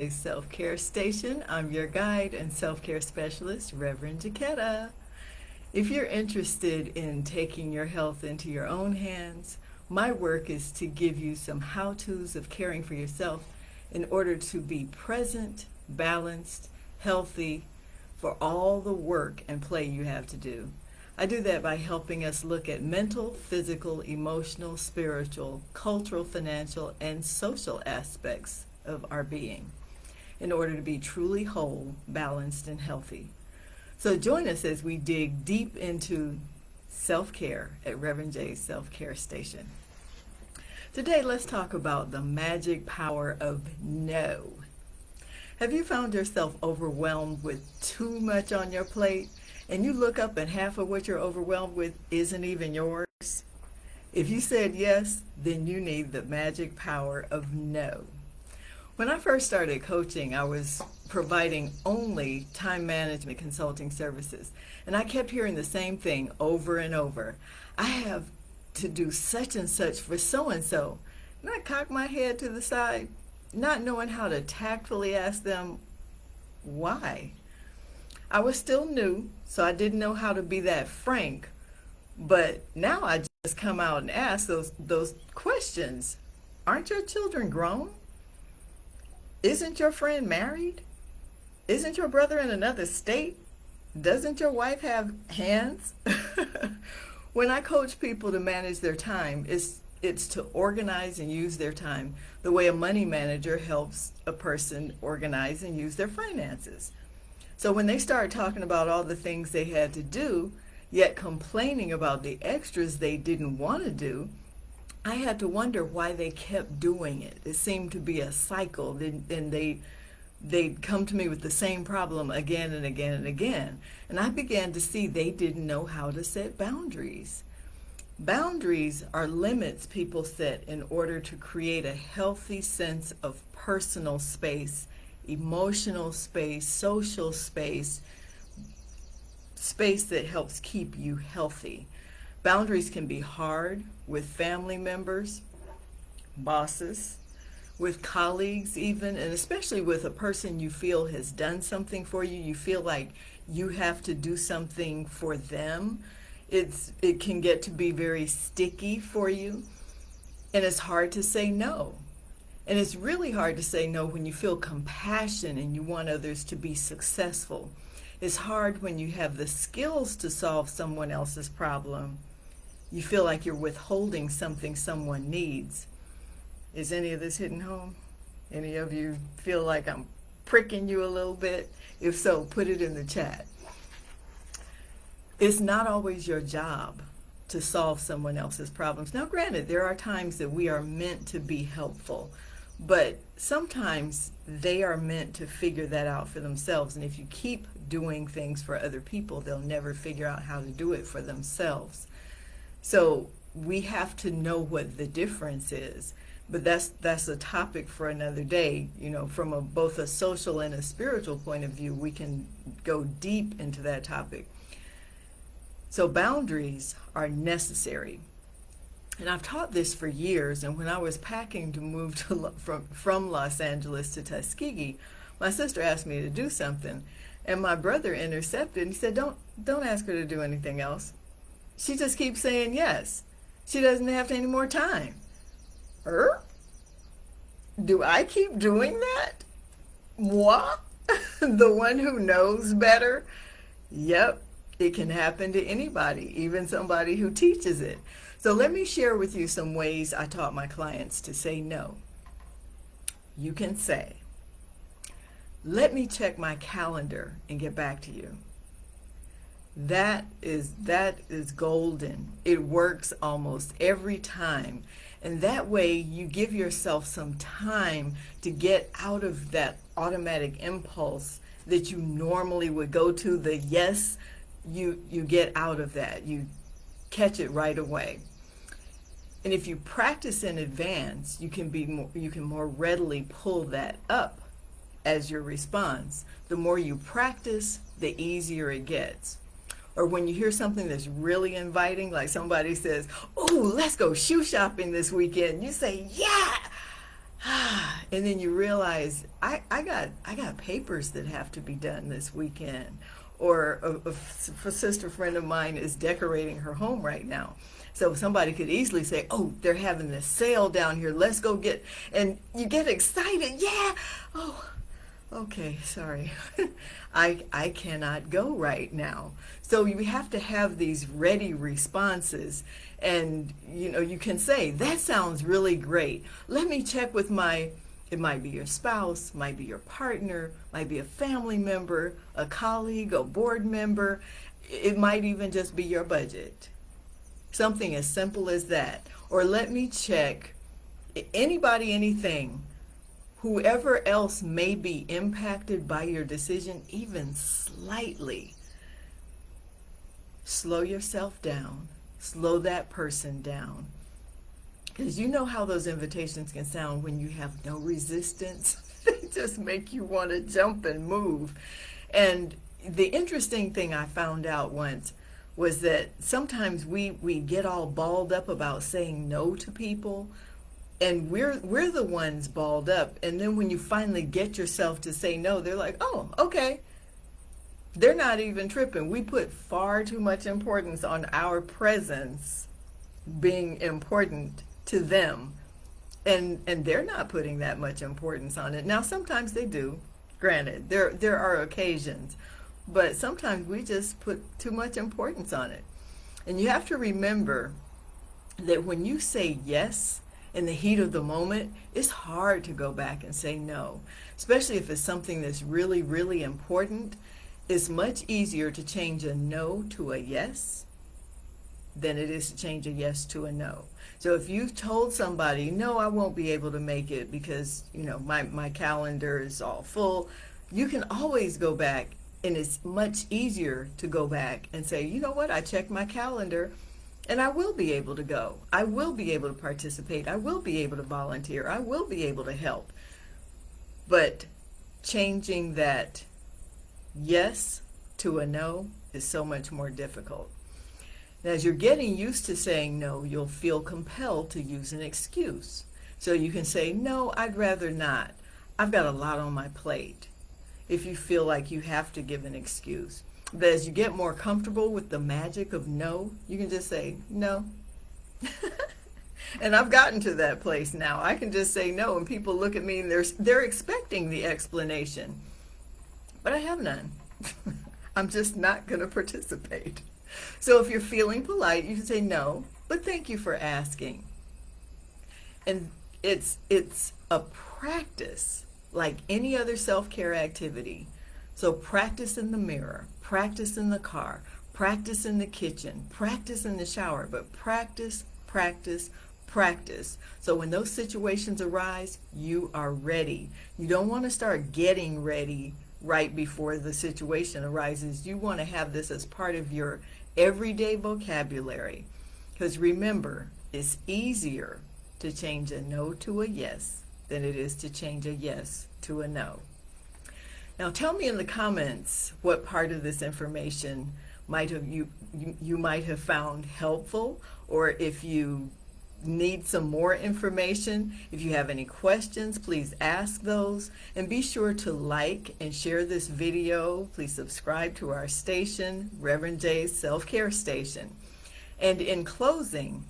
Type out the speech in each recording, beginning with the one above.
A self-care station. I'm your guide and self-care specialist, Reverend Jaquetta. If you're interested in taking your health into your own hands, my work is to give you some how-tos of caring for yourself in order to be present, balanced, healthy for all the work and play you have to do. I do that by helping us look at mental, physical, emotional, spiritual, cultural, financial, and social aspects of our being in order to be truly whole, balanced, and healthy. So join us as we dig deep into self-care at Reverend J's Self-Care Station. Today, let's talk about the magic power of no. Have you found yourself overwhelmed with too much on your plate, and you look up and half of what you're overwhelmed with isn't even yours? If you said yes, then you need the magic power of no. When I first started coaching, I was providing only time management consulting services. And I kept hearing the same thing over and over. I have to do such and such for so-and-so. And I cocked my head to the side, not knowing how to tactfully ask them why. I was still new, so I didn't know how to be that frank. But now I just come out and ask those questions. Aren't your children grown? Isn't your friend married? Isn't your brother in another state? Doesn't your wife have hands? When I coach people to manage their time, it's to organize and use their time the way a money manager helps a person organize and use their finances. So when they started talking about all the things they had to do, yet complaining about the extras they didn't want to do, I had to wonder why they kept doing it. It seemed to be a cycle. Then they'd come to me with the same problem again and again and again. And I began to see they didn't know how to set boundaries. Boundaries are limits people set in order to create a healthy sense of personal space, emotional space, social space, space that helps keep you healthy. Boundaries can be hard with family members, bosses, with colleagues even, and especially with a person you feel has done something for you. You feel like you have to do something for them. It can get to be very sticky for you, and it's hard to say no. And it's really hard to say no when you feel compassion and you want others to be successful. It's hard when you have the skills to solve someone else's problem. You feel like you're withholding something someone needs. Is any of this hitting home? Any of you feel like I'm pricking you a little bit? If so, put it in the chat. It's not always your job to solve someone else's problems. Now, granted, there are times that we are meant to be helpful, but sometimes they are meant to figure that out for themselves. And if you keep doing things for other people, they'll never figure out how to do it for themselves. So we have to know what the difference is. But that's a topic for another day. You know, from both a social and a spiritual point of view, we can go deep into that topic. So boundaries are necessary. And I've taught this for years, and when I was packing to move from Los Angeles to Tuskegee, my sister asked me to do something, and my brother intercepted and he said, don't ask her to do anything else. She just keeps saying yes. She doesn't have any more time. Do I keep doing that? Moi? The one who knows better? Yep, it can happen to anybody, even somebody who teaches it. So let me share with you some ways I taught my clients to say no. You can say, let me check my calendar and get back to you. That is golden. It works almost every time. And that way you give yourself some time to get out of that automatic impulse that you normally would go to. The yes, you get out of that. You catch it right away. And if you practice in advance, you can more readily pull that up as your response. The more you practice, the easier it gets. Or when you hear something that's really inviting, like somebody says, "Oh, let's go shoe shopping this weekend," you say, "Yeah." And then you realize I got papers that have to be done this weekend, or a sister friend of mine is decorating her home right now. So somebody could easily say, oh, they're having this sale down here, let's go get, and you get excited. Yeah. Oh, okay, sorry. I cannot go right now. So you have to have these ready responses. And you can say, that sounds really great. Let me check with it might be your spouse, might be your partner, might be a family member, a colleague, a board member. It might even just be your budget. Something as simple as that. Or let me check anybody, anything, whoever else may be impacted by your decision, even slightly. Slow yourself down. Slow that person down. Because you know how those invitations can sound when you have no resistance. They just make you want to jump and move. And the interesting thing I found out once was that sometimes we get all balled up about saying no to people, and we're the ones balled up. And then when you finally get yourself to say no, they're like, oh, okay. They're not even tripping. We put far too much importance on our presence being important to them, and they're not putting that much importance on it. Now sometimes they do, granted, there are occasions, but sometimes we just put too much importance on it. And you have to remember that when you say yes in the heat of the moment, it's hard to go back and say no, especially if it's something that's really, really important. It's much easier to change a no to a yes than it is to change a yes to a no. So if you've told somebody, no, I won't be able to make it because, my calendar is all full, you can always go back, and it's much easier to go back and say, you know what, I checked my calendar and I will be able to go. I will be able to participate. I will be able to volunteer. I will be able to help. But changing that yes to a no is so much more difficult. And as you're getting used to saying no, you'll feel compelled to use an excuse. So you can say, no, I'd rather not. I've got a lot on my plate. If you feel like you have to give an excuse. But as you get more comfortable with the magic of no, you can just say no. And I've gotten to that place now. I can just say no, and people look at me and they're expecting the explanation. But I have none. I'm just not going to participate. So if you're feeling polite, you can say no, but thank you for asking. And it's a practice like any other self-care activity. So practice in the mirror, practice in the car, practice in the kitchen, practice in the shower, but practice, practice, practice. So when those situations arise, you are ready. You don't want to start getting ready right before the situation arises. You want to have this as part of your everyday vocabulary. Because remember, it's easier to change a no to a yes than it is to change a yes to a no. Now tell me in the comments what part of this information you might have found helpful, or if you need some more information. If you have any questions, please ask those, and be sure to like and share this video. Please subscribe to our station, Reverend J's Self-Care Station. And in closing,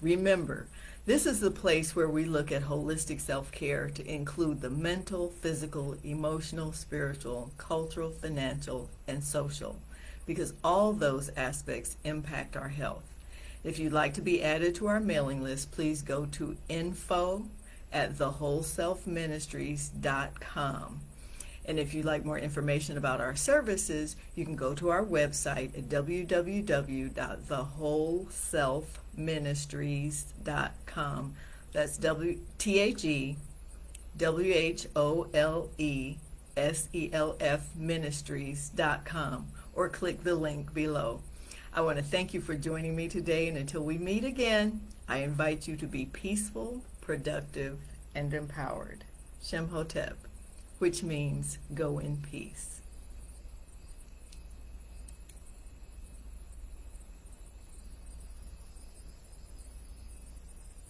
remember, this is the place where we look at holistic self-care to include the mental, physical, emotional, spiritual, cultural, financial, and social, because all those aspects impact our health. If you'd like to be added to our mailing list, please go to info@thewholeselfministries.com. And if you'd like more information about our services, you can go to our website at www.thewholeselfministries.com. That's THEWHOLESELF ministries.com, or click the link below. I want to thank you for joining me today, and until we meet again, I invite you to be peaceful, productive, and empowered. Shem Hotep, which means go in peace.